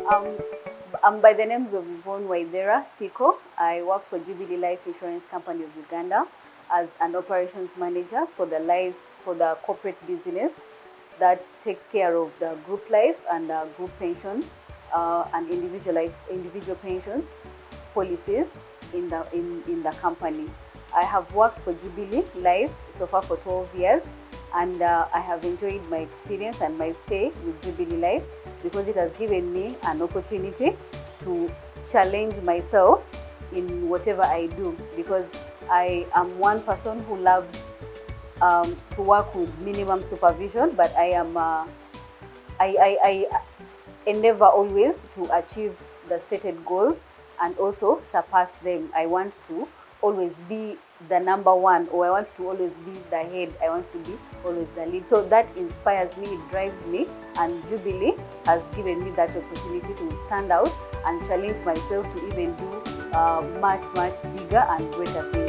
Um, I'm by the names of Yvonne Waithera, Tico. I work for Jubilee Life Insurance Company of Uganda as an operations manager for the corporate business that takes care of the group life and group pensions and individual pensions policies in the company. I have worked for Jubilee Life so far for 12 years, and I have enjoyed my experience and my stay with Jubilee Life because it has given me an opportunity to challenge myself in whatever I do, because I am one person who loves to work with minimum supervision, but I endeavor always to achieve the stated goals and also surpass them. I want to always be the number one, or I want to always be the head. I want to be always the lead. So that inspires me, it drives me, and Jubilee has given me that opportunity to stand out and challenge myself to even do much bigger and greater things.